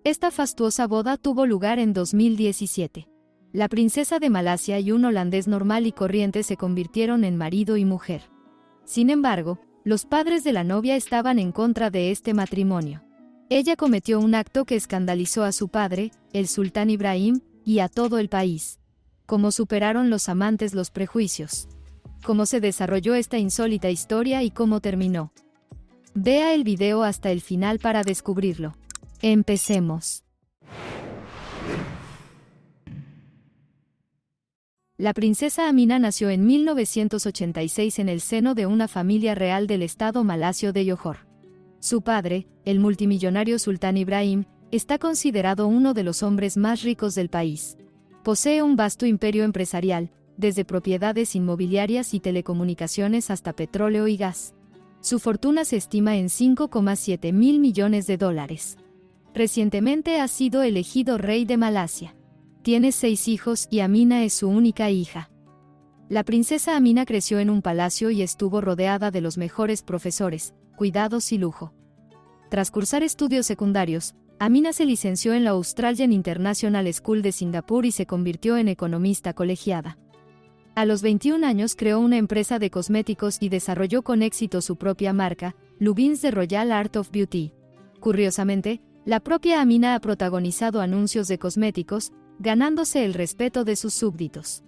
Esta fastuosa boda tuvo lugar en 2017. La princesa de Malasia y un holandés normal y corriente se convirtieron en marido y mujer. Sin embargo, los padres de la novia estaban en contra de este matrimonio. Ella cometió un acto que escandalizó a su padre, el sultán Ibrahim, y a todo el país. ¿Cómo superaron los amantes los prejuicios? ¿Cómo se desarrolló esta insólita historia y cómo terminó? Vea el video hasta el final para descubrirlo. Empecemos. La princesa Amina nació en 1986 en el seno de una familia real del estado malasio de Johor. Su padre, el multimillonario sultán Ibrahim, está considerado uno de los hombres más ricos del país. Posee un vasto imperio empresarial, desde propiedades inmobiliarias y telecomunicaciones hasta petróleo y gas. Su fortuna se estima en 5,7 mil millones de dólares. Recientemente ha sido elegido rey de Malasia. Tiene 6 hijos y Amina es su única hija. La princesa Amina creció en un palacio y estuvo rodeada de los mejores profesores, cuidados y lujo. Tras cursar estudios secundarios, Amina se licenció en la Australian International School de Singapur y se convirtió en economista colegiada. A los 21 años creó una empresa de cosméticos y desarrolló con éxito su propia marca, Lubins The Royal Art of Beauty. Curiosamente, la propia Amina ha protagonizado anuncios de cosméticos, ganándose el respeto de sus súbditos.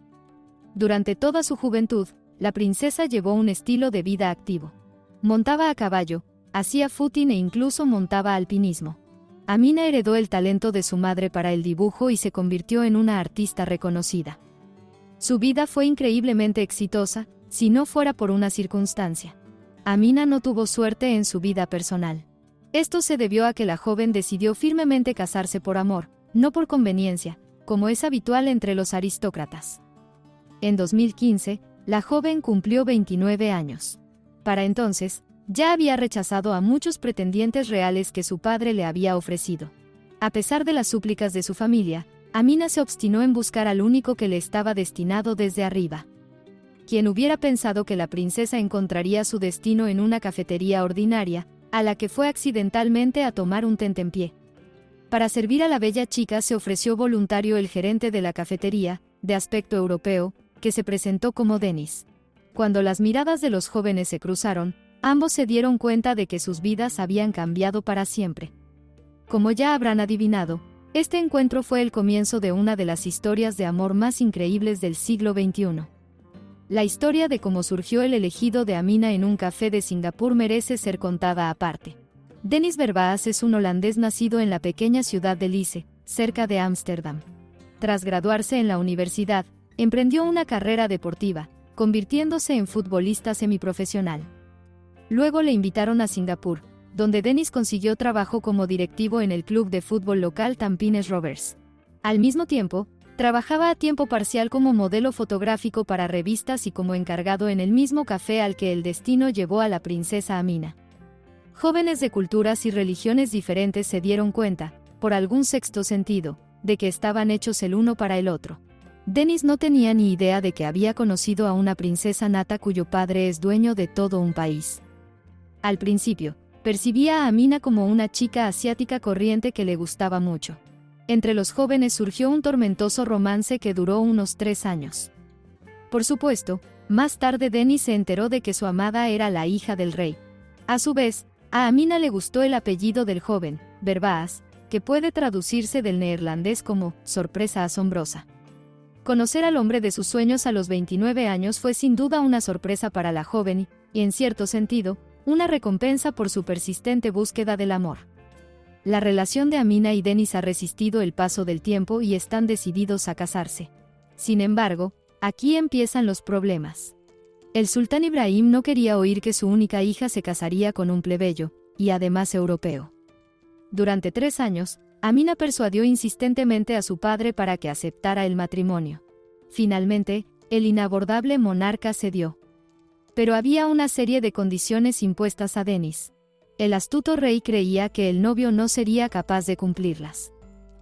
Durante toda su juventud, la princesa llevó un estilo de vida activo. Montaba a caballo, hacía footing e incluso montaba alpinismo. Amina heredó el talento de su madre para el dibujo y se convirtió en una artista reconocida. Su vida fue increíblemente exitosa, si no fuera por una circunstancia. Amina no tuvo suerte en su vida personal. Esto se debió a que la joven decidió firmemente casarse por amor, no por conveniencia, como es habitual entre los aristócratas. En 2015, la joven cumplió 29 años. Para entonces, ya había rechazado a muchos pretendientes reales que su padre le había ofrecido. A pesar de las súplicas de su familia, Amina se obstinó en buscar al único que le estaba destinado desde arriba. Quien hubiera pensado que la princesa encontraría su destino en una cafetería ordinaria, a la que fue accidentalmente a tomar un tentempié. Para servir a la bella chica se ofreció voluntario el gerente de la cafetería, de aspecto europeo, que se presentó como Dennis. Cuando las miradas de los jóvenes se cruzaron, ambos se dieron cuenta de que sus vidas habían cambiado para siempre. Como ya habrán adivinado, este encuentro fue el comienzo de una de las historias de amor más increíbles del siglo XXI. La historia de cómo surgió el elegido de Amina en un café de Singapur merece ser contada aparte. Dennis Verbaas es un holandés nacido en la pequeña ciudad de Lice, cerca de Ámsterdam. Tras graduarse en la universidad, emprendió una carrera deportiva, convirtiéndose en futbolista semiprofesional. Luego le invitaron a Singapur, donde Dennis consiguió trabajo como directivo en el club de fútbol local Tampines Rovers. Al mismo tiempo, trabajaba a tiempo parcial como modelo fotográfico para revistas y como encargado en el mismo café al que el destino llevó a la princesa Amina. Jóvenes de culturas y religiones diferentes se dieron cuenta, por algún sexto sentido, de que estaban hechos el uno para el otro. Dennis no tenía ni idea de que había conocido a una princesa nata cuyo padre es dueño de todo un país. Al principio, percibía a Amina como una chica asiática corriente que le gustaba mucho. Entre los jóvenes surgió un tormentoso romance que duró unos 3 años. Por supuesto, más tarde Dennis se enteró de que su amada era la hija del rey. A su vez, a Amina le gustó el apellido del joven, Verbaas, que puede traducirse del neerlandés como sorpresa asombrosa. Conocer al hombre de sus sueños a los 29 años fue sin duda una sorpresa para la joven y, en cierto sentido, una recompensa por su persistente búsqueda del amor. La relación de Amina y Dennis ha resistido el paso del tiempo y están decididos a casarse. Sin embargo, aquí empiezan los problemas. El sultán Ibrahim no quería oír que su única hija se casaría con un plebeyo, y además europeo. Durante 3 años, Amina persuadió insistentemente a su padre para que aceptara el matrimonio. Finalmente, el inabordable monarca cedió. Pero había una serie de condiciones impuestas a Dennis. El astuto rey creía que el novio no sería capaz de cumplirlas.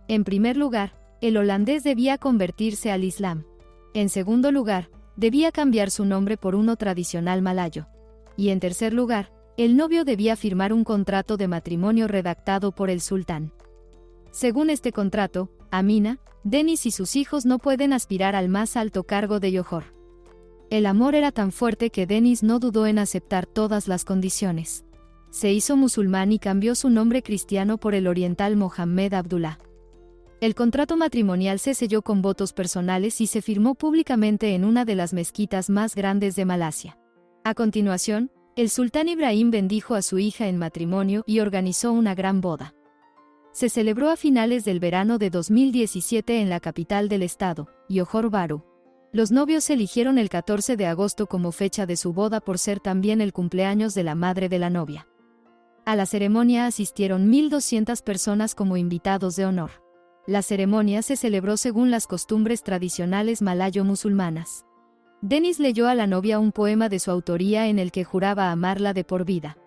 En primer lugar, el holandés debía convertirse al Islam. En segundo lugar, debía cambiar su nombre por uno tradicional malayo. Y en tercer lugar, el novio debía firmar un contrato de matrimonio redactado por el sultán. Según este contrato, Amina, Deniz y sus hijos no pueden aspirar al más alto cargo de Johor. El amor era tan fuerte que Deniz no dudó en aceptar todas las condiciones. Se hizo musulmán y cambió su nombre cristiano por el oriental Mohammed Abdullah. El contrato matrimonial se selló con votos personales y se firmó públicamente en una de las mezquitas más grandes de Malasia. A continuación, el sultán Ibrahim bendijo a su hija en matrimonio y organizó una gran boda. Se celebró a finales del verano de 2017 en la capital del estado, Johor Bahru. Los novios eligieron el 14 de agosto como fecha de su boda por ser también el cumpleaños de la madre de la novia. A la ceremonia asistieron 1.200 personas como invitados de honor. La ceremonia se celebró según las costumbres tradicionales malayo-musulmanas. Deniz leyó a la novia un poema de su autoría en el que juraba amarla de por vida.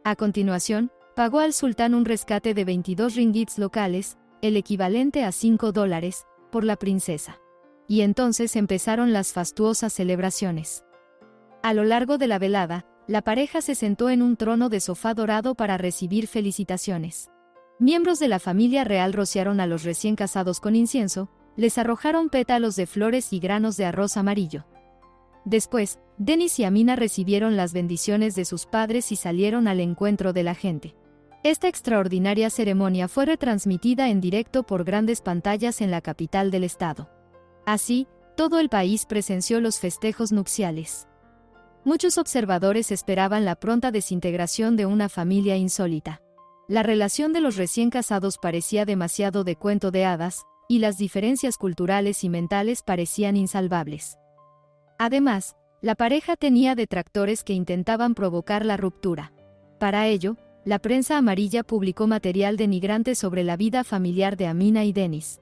A continuación, pagó al sultán un rescate de 22 ringgits locales, el equivalente a $5, por la princesa. Y entonces empezaron las fastuosas celebraciones. A lo largo de la velada, la pareja se sentó en un trono de sofá dorado para recibir felicitaciones. Miembros de la familia real rociaron a los recién casados con incienso, les arrojaron pétalos de flores y granos de arroz amarillo. Después, Deniz y Amina recibieron las bendiciones de sus padres y salieron al encuentro de la gente. Esta extraordinaria ceremonia fue retransmitida en directo por grandes pantallas en la capital del estado. Así, todo el país presenció los festejos nupciales. Muchos observadores esperaban la pronta desintegración de una familia insólita. La relación de los recién casados parecía demasiado de cuento de hadas, y las diferencias culturales y mentales parecían insalvables. Además, la pareja tenía detractores que intentaban provocar la ruptura. Para ello, la prensa amarilla publicó material denigrante sobre la vida familiar de Amina y Deniz.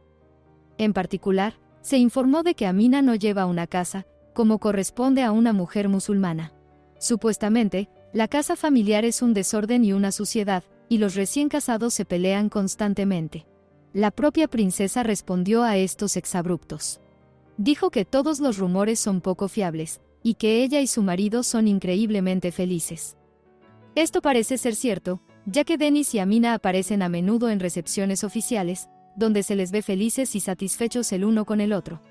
En particular, se informó de que Amina no lleva una casa, como corresponde a una mujer musulmana. Supuestamente, la casa familiar es un desorden y una suciedad, y los recién casados se pelean constantemente. La propia princesa respondió a estos exabruptos. Dijo que todos los rumores son poco fiables, y que ella y su marido son increíblemente felices. Esto parece ser cierto, ya que Deniz y Amina aparecen a menudo en recepciones oficiales, donde se les ve felices y satisfechos el uno con el otro.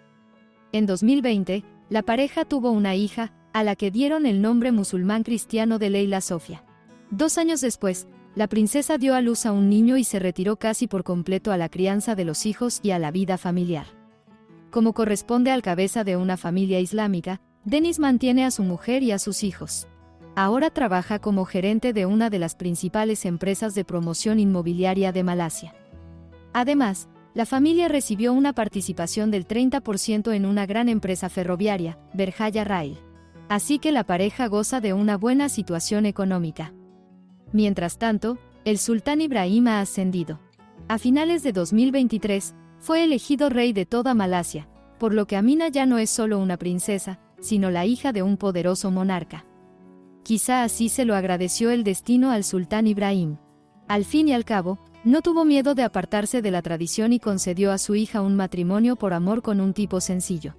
En 2020, la pareja tuvo una hija, a la que dieron el nombre musulmán cristiano de Leila Sofia. 2 años después, la princesa dio a luz a un niño y se retiró casi por completo a la crianza de los hijos y a la vida familiar. Como corresponde al cabeza de una familia islámica, Deniz mantiene a su mujer y a sus hijos. Ahora trabaja como gerente de una de las principales empresas de promoción inmobiliaria de Malasia. Además, la familia recibió una participación del 30% en una gran empresa ferroviaria, Berjaya Rail. Así que la pareja goza de una buena situación económica. Mientras tanto, el sultán Ibrahim ha ascendido. A finales de 2023, fue elegido rey de toda Malasia, por lo que Amina ya no es solo una princesa, sino la hija de un poderoso monarca. Quizá así se lo agradeció el destino al sultán Ibrahim. Al fin y al cabo, no tuvo miedo de apartarse de la tradición y concedió a su hija un matrimonio por amor con un tipo sencillo.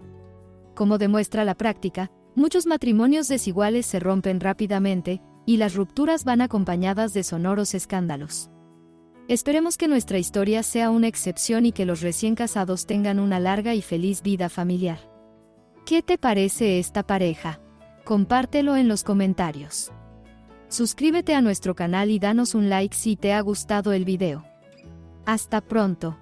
Como demuestra la práctica, muchos matrimonios desiguales se rompen rápidamente, y las rupturas van acompañadas de sonoros escándalos. Esperemos que nuestra historia sea una excepción y que los recién casados tengan una larga y feliz vida familiar. ¿Qué te parece esta pareja? Compártelo en los comentarios. Suscríbete a nuestro canal y danos un like si te ha gustado el video. Hasta pronto.